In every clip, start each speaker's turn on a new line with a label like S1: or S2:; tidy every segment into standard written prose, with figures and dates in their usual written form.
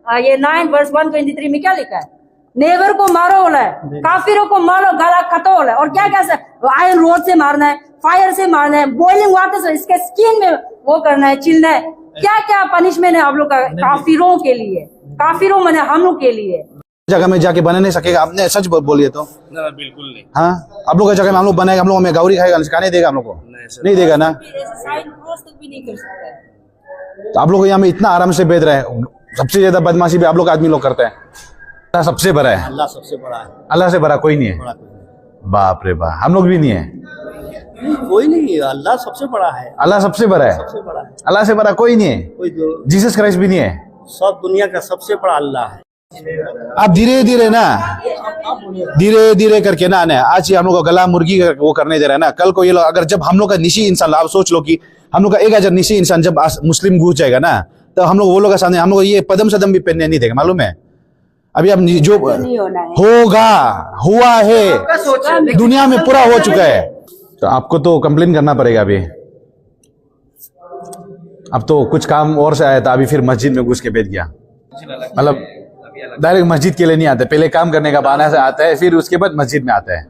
S1: ये 9 वर्स 123 में क्या लिखा है? नेबर को मारो बोला है, काफिरों को मारो, गला कटो बोला है। और क्या क्या आयरन रोड से मारना है, फायर से मारना है, बॉइलिंग वाटर से इसके स्किन में वो करना है, चिलना है। क्या क्या पनिशमेंट है आप लोग का काफिरों के लिए? काफिरों माने हम लोग के लिए।
S2: जगह में जाके बना नहीं सकेगा, आपने सच बोलिए तो।
S3: ना बिल्कुल नहीं।
S2: हाँ, आप लोग की जगह में हम लोग बनाएगा, हम लोग हमें गौरी खाएगा, खाने देगा हम लोग को? नहीं देगा ना।
S1: भी नहीं कर सकता है।
S2: तो आप लोग यहाँ में इतना आराम से बेच रहे हैं, सबसे ज्यादा बदमाशी भी आप लोग आदमी लोग करते हैं। अल्लाह सबसे बड़ा है,
S3: अल्लाह सबसे बड़ा है,
S2: अल्लाह से बड़ा कोई नहीं है। बाप रे बाप, हम लोग भी नहीं है।
S3: कोई नहीं, अल्लाह सबसे बड़ा है,
S2: अल्लाह सबसे बड़ा है,
S3: सबसे बड़ा है,
S2: अल्लाह से बड़ा कोई नहीं है।
S3: कोई
S2: जीसस क्राइस्ट भी नहीं है।
S3: सब दुनिया का सबसे बड़ा अल्लाह है।
S2: आप धीरे धीरे ना, धीरे धीरे करके ना आने, आज ही हम लोग को गला मुर्गी वो करने दे रहा है ना, कल को ये लोग अगर जब हम लोग का निशी इंसान, आप सोच लो कि हम लोग का 1000 निशी इंसान जब मुस्लिम घुस जाएगा ना, तो हम लोग वो लोग के सामने हम लोग ये पदम सदम भी पहनने नहीं देगा, मालूम है? अभी अब जो होगा हुआ है, दुनिया में पूरा हो चुका है। तो आपको तो कंप्लेन करना पड़ेगा अभी। अब तो कुछ काम और से आया था, अभी फिर मस्जिद में घुस के बैठ गया। मतलब डायरेक्ट मस्जिद के लिए नहीं आते, पहले काम करने का बहाना से आता है, फिर उसके बाद मस्जिद में आता है।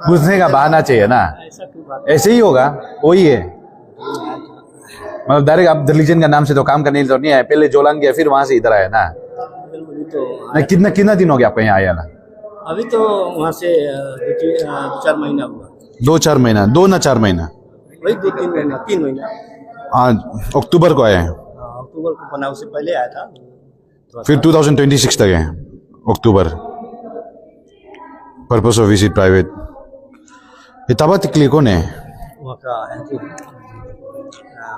S2: घुसने का बहाना चाहिए ना, ऐसे ही होगा, वही है। मतलब डायरेक्ट आप रिलीजन का नाम से तो काम करने तो नहीं आए, पहले जोलांग गया, फिर वहां से इधर आया ना। कितना दिन हो गया आपका यहाँ आया ना?
S3: अभी तो वहाँ से 2-4 महीना हुआ।
S2: 2-4 महीना, 2 ना 4 महीना,
S3: वही 2-3 महीना, 3 महीना।
S2: आज अक्टूबर को आए हैं,
S3: अक्टूबर को बना, उससे पहले आया था।
S2: फिर 2026 तक है October. Purpose of visit private. ये तबा तिकली कौन है?
S3: वहाँ का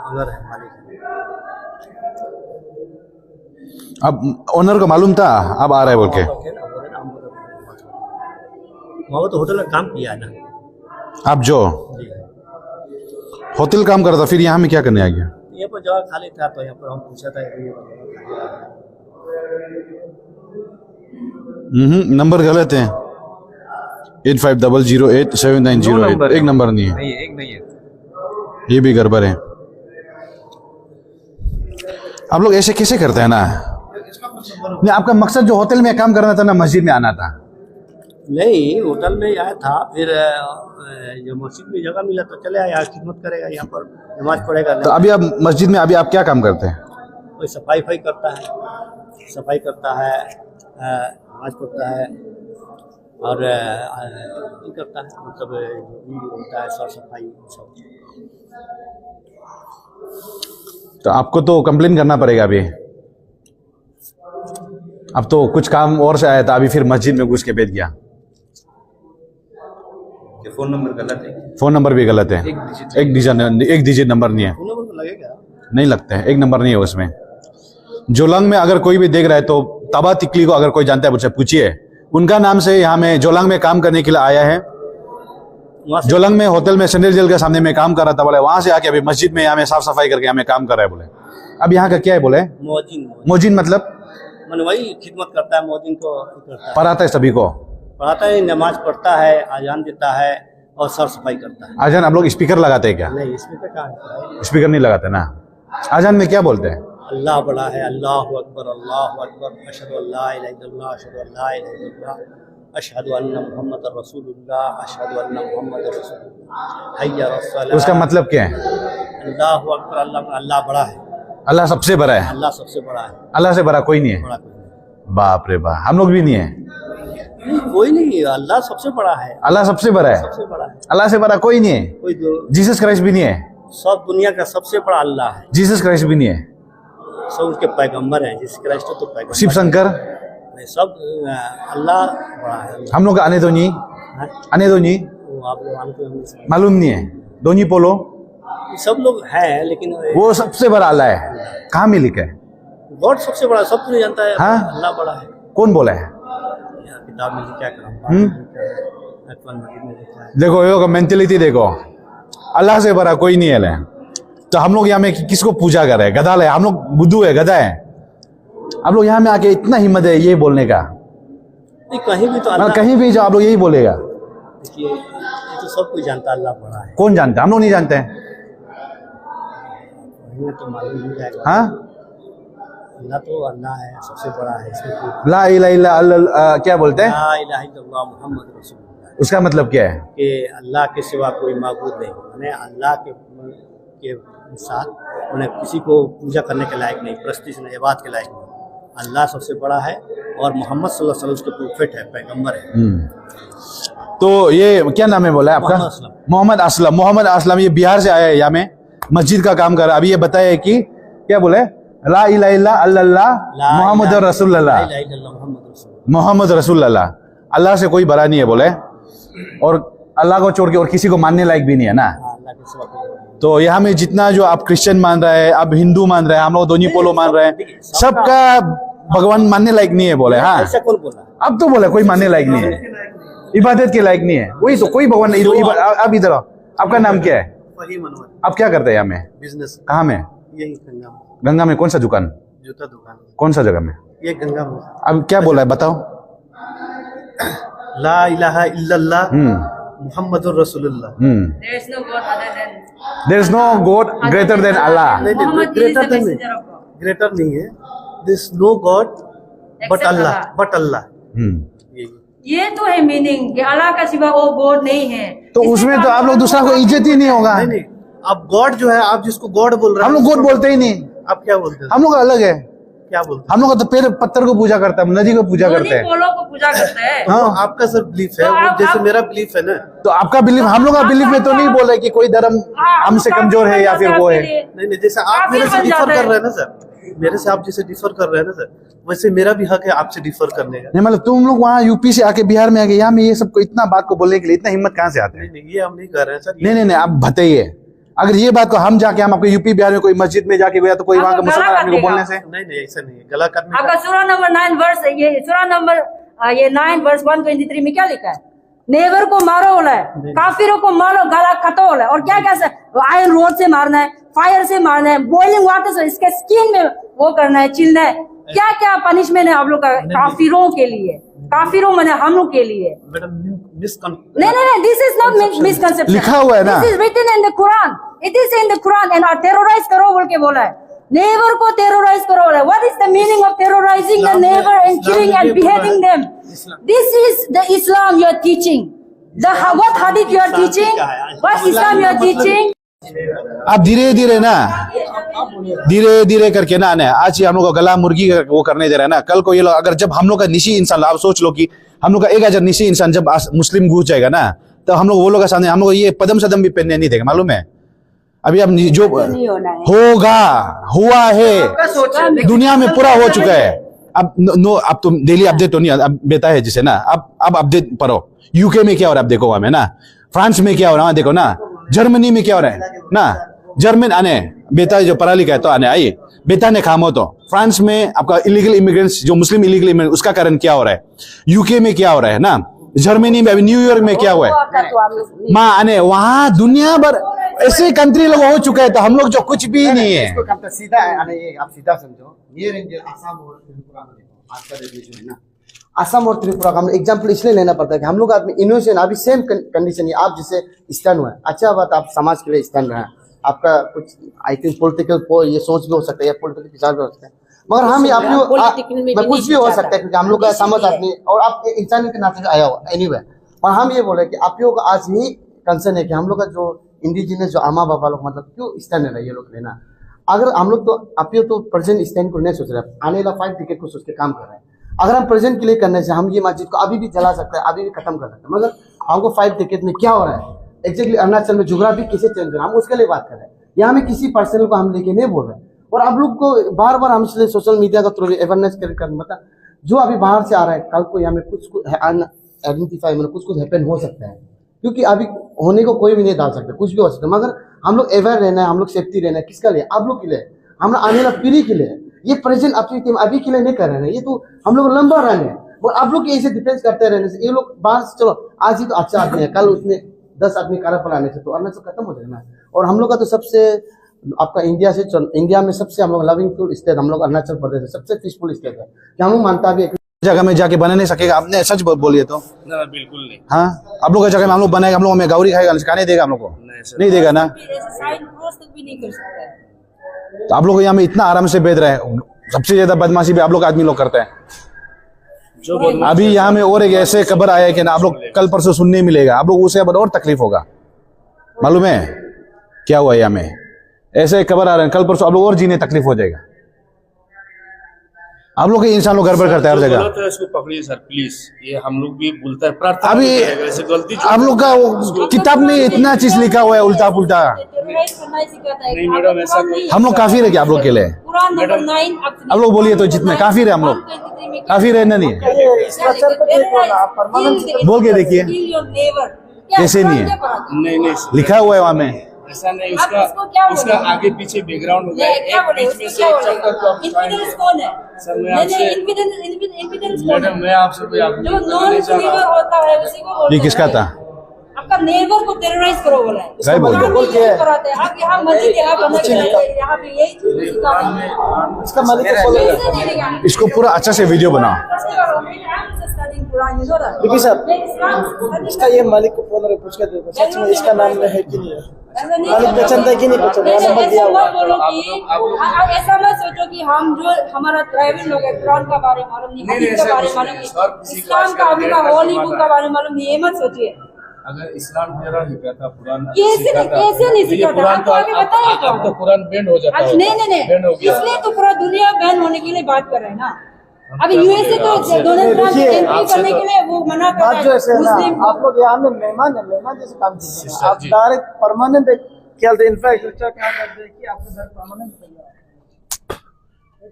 S3: ओनर है, मालिक है।
S2: अब ओनर को मालूम था अब आ रहा है बोल के?
S3: वहाँ तो होटल में काम किया है ना।
S2: आप जो होटल काम करता, फिर यहाँ में क्या करने आ गया?
S3: ये पर जगह खाली था, तो यहाँ पर हम पूछा था कि
S2: नंबर गलत है, 8500879008। एक नंबर नहीं है,
S3: एक नहीं है,
S2: ये भी गड़बड़ है। आप लोग ऐसे कैसे करते हैं ना? नहीं, आपका मकसद जो होटल में काम करना था ना, मस्जिद में आना था?
S3: नहीं, होटल में आया था, फिर जो मस्जिद में जगह मिला तो चले आया, खिदमत करेगा, यहाँ पर नमाज पढ़ेगा।
S2: तो अभी आप मस्जिद में, अभी आप क्या काम करते हैं?
S3: कोई सफाई करता है, सफाई करता है, नमाज पढ़ता है, और ये करता है, मतलब जो भी होता है साफ सफाई सब।
S2: तो आपको तो कंप्लेन करना पड़ेगा अभी। अब तो कुछ काम और से आया था, अभी फिर मस्जिद में घुस के बैठ गया।
S3: फोन नंबर गलत है,
S2: फोन नंबर भी गलत है, एक डिजिट नंबर नहीं है।
S3: फोन नंबर तो लगेगा, नहीं
S2: लगता है, एक नंबर नहीं है उसमें। जोलांग में अगर कोई भी देख रहा है तो तबा तिकली को अगर कोई जानता है मुझसे पूछिए, उनका नाम से यहाँ में जोलांग में काम करने के लिए आया है। जोलांग में होटल में सेंट्रल जेल के सामने में काम कर रहा था, बोले वहां से आके अभी मस्जिद में यहाँ में साफ सफाई करके हमें काम कर रहा है बोले। अब यहाँ का क्या है बोले? मोजिन मतलब
S3: मन वही खिदमत करता है, मोजिन को
S2: पढ़ाता है, सभी को
S3: पढ़ाता है, नमाज पढ़ता है, अजान देता है और साफ सफाई करता है।
S2: अजान आप लोग स्पीकर लगाते हैं क्या?
S3: नहीं, स्पीकर कहाँ?
S2: स्पीकर नहीं लगाते ना। अजान में क्या बोलते हैं?
S3: अल्लाह बड़ा है, अल्लाहु अकबर, अल्लाहु अकबर, अशहदु अल्ला इलाहा इल्लल्लाह, अशहदु अल्ला इलाहा इल्लल्लाह, अशहदु अन्ना मुहम्मदर रसूलुल्लाह, अशहदु अन्ना मुहम्मदर रसूलुल्लाह, हय्या अलस्सलाह।
S2: उसका मतलब क्या है?
S3: अल्लाहु अकबर, अल्लाह बड़ा है,
S2: अल्लाह सबसे बड़ा है,
S3: अल्लाह सबसे बड़ा है,
S2: अल्लाह से बड़ा कोई नहीं है। बाप रे बाप, हम लोग भी नहीं है।
S3: कोई नहीं, अल्लाह सबसे बड़ा है,
S2: अल्लाह सबसे बड़ा है,
S3: सबसे बड़ा है,
S2: अल्लाह से बड़ा कोई नहीं है।
S3: कोई
S2: जीसस क्राइस्ट भी नहीं है,
S3: सब दुनिया का सबसे बड़ा अल्लाह है।
S2: जीसस क्राइस्ट भी नहीं है,
S3: सब उसके पैगंबर हैं, जीसस क्राइस्ट तो पैगंबर।
S2: शिव शंकर
S3: सब अल्लाह बड़ा है।
S2: हम लोग का आने दो नहीं, आने दो नहीं,
S3: आप लोग
S2: मालूम नहीं है। दोनी पोलो
S3: सब लोग हैं, लेकिन
S2: वो सबसे बड़ा अल्लाह है। कहाँ में लिखा है?
S3: गॉड सबसे बड़ा, सब कुछ जानता है।
S2: हाँ?
S3: अल्लाह बड़ा है।
S2: कौन बोला है?
S3: किताब में लिखा है।
S2: देखो ये मेंटेलिटी देखो, अल्लाह से बड़ा कोई नहीं है। तो हम लोग यहाँ में किसको पूजा कर रहे हैं? गधा है, हम लोग बुद्धू है, गधा है। आप लोग यहाँ में आके इतना हिम्मत है ये बोलने का?
S3: कहीं भी तो
S2: कहीं भी जाओ आप लोग यही बोलेगा।
S3: देखिए तो सब कुछ जानता, अल्लाह बड़ा है।
S2: कौन जानता? हम लोग नहीं जानते हैं।
S3: तो मालूम नहीं जाएगा।
S2: हाँ,
S3: अल्लाह तो अल्लाह है, सबसे बड़ा है। इसमें कोई
S2: ला इलाहा इल्ला अल्लाह क्या बोलते हैं?
S3: ला इलाहा इल्लल्लाह मुहम्मद रसूलुल्लाह,
S2: उसका मतलब क्या है?
S3: कि अल्लाह के सिवा कोई माबूद नहीं, माने अल्लाह के साथ उन्हें किसी को पूजा करने के लायक नहीं, प्रस्तिश नहीं, इबादत के लायक नहीं। अल्लाह सबसे बड़ा है और मोहम्मद सल्लल्लाहु अलैहि वसल्लम उसके प्रोफेट है, पैगंबर है।
S2: तो ये क्या नाम है बोला है आपका?
S3: मोहम्मद असलम।
S2: मोहम्मद असलम। मोहम्मद असलम ये बिहार से आया है, यहाँ में मस्जिद का काम कर रहा है। अभी ये बताया कि क्या बोले? ला इलाहा इल्ला अल्लाह मोहम्मद रसूलुल्लाह,
S3: ला इलाहा इल्लल्लाह मुहम्मद रसूलुल्लाह,
S2: मोहम्मद रसूलुल्लाह। अल्लाह से कोई बड़ा नहीं है बोले, और अल्लाह को छोड़ के और किसी को मानने लायक भी नहीं है ना।
S3: हाँ, अल्लाह के सिवा कोई नहीं।
S2: तो यहाँ में जितना जो आप क्रिश्चियन मान रहे हैं, आप हिंदू मान रहे हैं, हम लोग दोनी पोलो मान रहे हैं, सबका भगवान मानने लायक नहीं है बोले। हाँ,
S3: ऐसा कौन बोला?
S2: अब तो बोले कोई मानने लायक नहीं है, इबादत के लायक नहीं है। वही तो, कोई भगवान नहीं। आप इधर आओ, आपका नाम क्या है?
S3: फहीम अनवर,
S2: आप क्या करते हैं यहाँ में?
S3: बिजनेस।
S2: कहाँ में?
S3: यही गंगा में,
S2: गंगा में कौन सा दुकान?
S3: जूता दुकान,
S2: कौन सा जगह में?
S3: ये गंगा में।
S2: अब क्या बोला है बताओ?
S3: ला इलाहा इल्लल्लाह मुहम्मदुर रसूलुल्लाह।
S1: There is no God other than
S2: there is no God greater than Allah.
S3: नहीं,
S1: Muhammad is
S3: ग्रेटर
S1: the
S3: नहीं,
S1: messenger of God.
S3: ग्रेटर नहीं है। This no God but
S1: Except
S3: Allah,
S1: Allah.
S3: But Allah.
S1: ये तो है मीनिंग कि अल्लाह का सिवा वो गॉड नहीं है।
S2: तो उसमें तो आप लोग दूसरा को इज्जत ही नहीं होगा।
S3: नहीं नहीं, अब गॉड जो है, आप जिसको गॉड बोल रहे हैं,
S2: हम लोग गॉड बोलते ही नहीं,
S3: आप क्या बोलते हैं?
S2: हम लोग का अलग है।
S3: क्या बोलते
S2: हम लोग का तो पेड़ पत्थर को पूजा करता है, नदी को पूजा करते हैं।
S1: पोलो को पूजा करते हैं।
S3: हैं? हाँ, आपका सर बिलीफ है,
S1: तो
S3: वो
S1: आप-
S3: जैसे मेरा बिलीफ है ना।
S2: तो आपका बिलीफ, हम लोग का बिलीफ में तो नहीं बोल रहे कि कोई धर्म हमसे कमजोर है या फिर वो है।
S3: नहीं नहीं, जैसे आप
S1: काफिर
S3: मेरे से
S1: बन
S3: डिफर
S1: जाता
S3: कर
S1: है।
S3: रहे हैं ना सर, मेरे से आप जैसे डिफर कर रहे हैं ना सर, वैसे मेरा भी हक है आपसे डिफर करने का।
S2: नहीं मतलब तुम लोग वहाँ यूपी से आके बिहार में आके यहाँ में ये सबको इतना बात को बोलने के लिए इतना हिम्मत कहाँ से आते हैं?
S3: नहीं नहीं, ये हम नहीं कर रहे हैं सर।
S2: नहीं नहीं नहीं, आप बताइए, अगर ये बात को हम जाके हम आपको यूपी बिहार में कोई मस्जिद में जाके गया तो कोई वहाँ का मुसलमान आदमी को बोलने से?
S3: नहीं नहीं, ऐसा नहीं है, गला करने
S1: आपका
S3: का।
S1: सूरा नंबर 9 वर्स, ये सूरा नंबर ये 9 वर्स 123 में क्या लिखा है? नेबर को मारो बोला है, काफिरों को मारो, गला कटो बोला है। और क्या कैसे आयरन रोड से मारना है, फायर से मारना है, बॉइलिंग वाटर से इसके स्किन में वो करना है, चिलना है। क्या क्या पनिशमेंट है आप लोग का काफिरों के लिए? काफिरों माने हम लोग के लिए।
S3: मैडम
S1: नहीं नहीं नहीं, दिस इज नॉट मिसकंसेप्शन।
S2: लिखा हुआ है ना।
S1: This is written in the Quran, it is in the Quran. And terrorise करो बोल के बोला है, नेबर को टेरराइज करो बोला है। What is the meaning of terrorising the neighbour and killing and beheading them? This is the Islam you are teaching. The what hadith you are teaching? What Islam you are teaching?
S2: आप धीरे धीरे ना, धीरे धीरे करके ना आने, आज ही हम लोग का गला मुर्गी वो करने दे रहा है ना। कल को ये लोग अगर जब हम लोग का निशी इंसान, आप सोच लो कि हम लोग का 1000 निशी इंसान जब मुस्लिम घुस जाएगा ना, तो हम लोग वो लोग का सामने हम लोग ये पदम सदम भी पहनने नहीं देगा, मालूम है? अभी अब जो होगा हुआ है, दुनिया में पूरा हो चुका है। अब नो, अब तो डेली अपडेट तो नहीं, अब बेटा है जिसे ना, अब अपडेट पढ़ो। यूके में क्या हो रहा है अब देखो, वहां में ना, फ्रांस में क्या हो रहा है देखो ना, जर्मनी में क्या हो रहा है ना। जर्मन आने बेटा जो पढ़ा लिखा है तो आने आइए, बेटा ने खामो तो फ्रांस में आपका इलीगल इमिग्रेंट्स, जो मुस्लिम इलीगल इमिग्रेंट, उसका कारण क्या हो रहा है? यूके में क्या हो रहा है ना, जर्मनी में, अभी न्यूयॉर्क में क्या हुआ है, माँ आने वहां दुनिया भर ऐसे कंट्री लोग हो चुका है, तो हम लोग जो कुछ भी नहीं है।
S4: इसको काम सीधा है, ये आप सीधा समझो। नियर इंडिया आसाम और त्रिपुरा में देखो, आज का रेट जो है ना, आसाम और त्रिपुरा का हम एग्जाम्पल इसलिए लेना पड़ता है कि हम लोग आदमी इनोसेंट, अभी सेम कंडीशन है। आप जैसे स्टैंड हुआ है, अच्छा बात, आप समाज के लिए स्टैंड रहे हैं, आपका कुछ आई थिंक पोलिटिकल ये सोच भी हो सकता है या पोलिटिकल विचार भी हो सकता है, मगर हम ये आप कुछ भी हो सकता है क्योंकि हम लोग का समझ आदमी और आप इंसान के नाते आया हुआ एनीवे। और हम ये बोले कि आप लोग को आज ही कंसर्न है कि हम लोग का जो इंडिजिनस जो अम्मा बाबा लोग मतलब क्यों स्टैंड है ये लोग लेना। अगर हम लोग तो आप तो प्रेजेंट स्टैंड को नहीं सोच रहे, आने वाला 5 टिकट को सोच के काम कर रहे हैं। अगर हम प्रेजेंट के लिए करने से हम ये मस्जिद को अभी भी जला सकते हैं, अभी भी खत्म कर सकते हैं, मगर हमको 5 टिकट में क्या हो रहा है एक्जैक्टली अरुणाचल में जोग्राफी कैसे चेंज हो रहा है, हम उसके लिए बात कर रहे हैं। यहाँ में किसी पर्सन को हम लेके नहीं बोल रहे हैं। और आप लोग को बार बार हम इसलिए सोशल मीडिया का थ्रू अवेयरनेस कर मतलब जो अभी बाहर से आ रहा है, कल को यहाँ में कुछ आइडेंटिफाई मतलब कुछ हैपन हो सकता है, क्योंकि अभी होने को कोई भी नहीं डाल सकता, कुछ भी हो सकता है। मगर हम लोग अवेयर रहना है, हम लोग सेफ्टी रहना है, किसका लिए? आप लोग के लिए, हम आने वाला पीढ़ी के लिए। ये प्रेजेंट अपनी टीम अभी के लिए नहीं कर रहे हैं, ये तो हम लोग लंबा रन है। और आप लोग ऐसे डिफेंस करते रहने से ये लोग बाहर से चलो आज ही तो अच्छा आदमी है, कल उसने 10 आदमी कारा पलाने से तो अरुणाचल खत्म हो जाएगा। और हम लोग का तो सबसे आपका इंडिया में सबसे हम लोग लविंग फुल स्टेट हम लोग अरुणाचल प्रदेश है, सबसे पीसफुल स्टेट है कि हम लोग मानता भी
S2: जगह में जाके बना नहीं सकेगा, आपने सच बोलिए तो।
S3: बिल्कुल नहीं।
S2: हाँ, आप लोग का जगह में हम लोग बनाएगा, हम लोग हमें गौरी खाएगा, खाने देगा हम लोग को? नहीं देगा ना।
S1: साइड क्रॉस तक भी नहीं कर सकता है।
S2: तो आप लोग यहाँ में इतना आराम से बेच रहे हैं, सबसे ज्यादा बदमाशी भी आप लोग आदमी लोग करते हैं।
S3: जो बदमाश
S2: अभी यहाँ में और एक ऐसे खबर आया है कि ना आप लोग कल परसों सुनने मिलेगा, आप लोग उसे अब और तकलीफ होगा। मालूम है क्या हुआ यहाँ में? ऐसे खबर आ रहे हैं, कल परसों आप लोग और जीने तकलीफ हो जाएगा। आप लोग के इंसान लोग गड़बड़ करते हैं हर
S5: जो
S2: जगह।
S5: गलत है इसको पकड़िए सर प्लीज, ये हम लोग भी बोलता है, प्रार्थना
S2: अभी
S5: भी करेगा, ऐसे गलती जो
S2: आप लोग का वो किताब में इतना चीज लिखा हुआ है उल्टा पुल्टा।
S5: नहीं मैडम, ऐसा कोई-
S2: हम लोग काफिर है क्या आप लोग के लिए?
S1: कुरान नंबर 9
S2: आप लोग बोलिए तो जितने काफिर है हम लोग, काफिर है ना नहीं है? बोल के देखिए। कैसे नहीं है?
S5: नहीं नहीं
S2: लिखा हुआ है वहां में।
S5: ऐसा नहीं,
S1: आप इसको क्या
S5: उसका
S1: बोलोगे?
S5: उसका आगे पीछे बैकग्राउंड हो गया,
S1: क्या
S5: एक
S1: बोले
S5: बीच
S1: उसको
S5: में से
S1: क्या
S5: एक
S1: बोले?
S5: चक्कर को आप
S1: इन्फिडेंस कौन है?
S5: सर, मैं
S1: नहीं
S5: आपसे-
S1: इन्फिडेंस कौन
S5: मैडम
S1: है?
S5: मैं आपसे कोई आगे
S1: जो नॉन बिलीवर होता है उसी को बोलते
S2: ये किसका
S1: हैं।
S2: था?
S1: आपका नेबर को टेरराइज करो बोला है।
S2: सही बोल रहे हो।
S1: कुरान में यही कराते हैं। आप यहाँ मस्जिद यहाँ बना के लाइए, यहाँ पे यही चीज सिखाते हैं।
S4: इसका मालिक को फॉलो
S1: कैसे नहीं लिया?
S2: इसको पूरा अच्छा से वीडियो बनाओ।
S4: देखिए सर, इसका ये मालिक को फोन पूछ के देखो सच में इसका नाम है कि नहीं है। मालिक पहचानता है कि नहीं पहचानता?
S1: नहीं,
S4: नंबर दिया
S1: ऐसा
S4: हुआ
S1: मत बोलो कि आप ऐसा मत सोचो कि हम जो हमारा ट्राइबल लोग है कुरान का बारे में मालूम नहीं,
S5: नहीं,
S1: हदीस
S5: ऐसा
S1: के बारे में
S5: कुछ
S1: मालूम
S5: नहीं,
S1: नहीं,
S5: सर, किसी को
S1: इस्लाम का
S5: आजकल
S1: हमें
S5: गैर
S1: होली
S5: का
S1: बुक का बारे में मालूम नहीं, ये मत सोचिए।
S5: अगर इस्लाम तेरा सिखाता कुरान
S1: कैसे नहीं
S5: तो ये
S1: सिखाता?
S5: कुरान
S1: आपको
S5: तो
S1: आगे बताया क्या?
S5: आपका कुरान बैंड हो जाता
S1: अच्छा,
S5: है।
S1: नहीं
S5: बैंड हो गया।
S1: इसलिए तो पूरा दुनिया बैन होने के लिए बात कर रहे हैं ना। अभी
S5: क्या
S1: यूएसए
S5: बोलेगा
S1: तो
S5: आपसे?
S1: डोनाल्ड ट्रम्प
S4: देखिए,
S1: एंट्री
S5: आपसे
S1: करने
S5: तो-
S1: के लिए वो मना कर
S4: बात
S1: रहा
S4: जो ऐसे है ना,
S1: मुस्लिम
S4: आप लोग यहाँ में मेहमान है, मेहमान जैसे काम कीजिए।
S5: सर
S4: आप
S5: जी।
S4: डायरेक्ट परमानेंट खेलते, इनफैक्ट क्या करते हैं कि आपके घर परमानेंट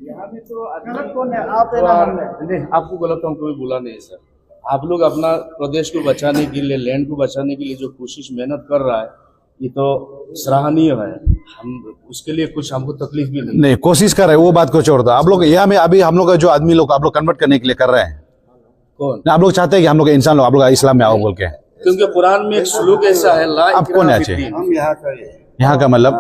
S4: यहाँ में तो गलत कौन है? आप है ना हम है।
S5: नहीं, आपको गलत हम कभी बोला नहीं सर। आप लोग अपना प्रदेश को बचाने के लिए, लैंड को बचाने के लिए जो कोशिश मेहनत कर रहा है, ये तो सराहनीय है। हम उसके लिए कुछ हमको तकलीफ भी नहीं।
S2: नहीं कोशिश कर रहे हैं, वो बात को छोड़ दो। आप लोग यहाँ में अभी हम लोग का जो आदमी लोग आप लोग कन्वर्ट करने के लिए कर रहे हैं,
S5: कौन?
S2: आप लोग चाहते हैं कि हम लोग इंसान लोग आप लोग इस्लाम में आओ बोल के।
S5: क्योंकि कुरान में एक श्लोक ऐसा है, ला
S2: आप कौन है?
S5: इकराह फिद्दीन।
S6: हम यहाँ का ही है।
S2: यहाँ का मतलब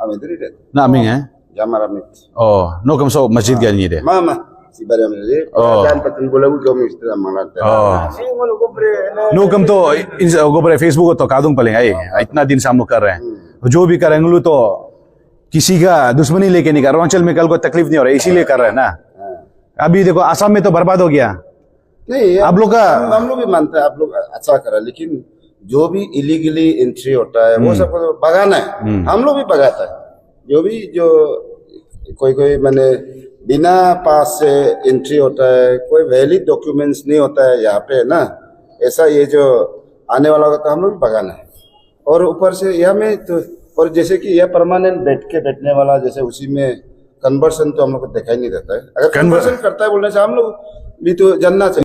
S6: हम इधर ही रहते
S2: ना अमी है
S6: Jamar Amit.
S2: ओ नो कम सो मस्जिद गया नहीं रे
S6: Mama si bari amiri.
S2: Oh.
S6: Dan patin bola ko kami istri amanat.
S2: ओ नो कम तो गोबर फेसबुक तो कादूंग पलेंगे इतना दिन से हम लोग कर रहे हैं। जो भी करेंगे लो तो किसी का दुश्मनी लेके नहीं कर रहे। अरुणाचल में कल को तकलीफ नहीं हो रहा है, इसीलिए कर रहे हैं ना। अभी देखो आसाम में तो बर्बाद हो गया।
S6: नहीं
S2: आप लोग का-
S6: हम लोग भी मानते हैं आप लोग अच्छा करा, लेकिन जो भी इलीगली एंट्री होता है वो सबको तो भगाना है। हम लोग भी भगाता है। जो भी जो कोई मैंने बिना पास से एंट्री होता है, कोई वैलिड डॉक्यूमेंट्स नहीं होता है यहाँ पे ना, ऐसा ये जो आने वाला होता है हम लोग भी भगाना है। और ऊपर से यहाँ में तो और जैसे कि यह परमानेंट बैठने वाला, जैसे उसी में कन्वर्सन तो हम लोग को दिखाई नहीं देता है। अगर कन्वर्सन करता है बोलने से हम लोग भी तो जानना चाहिए।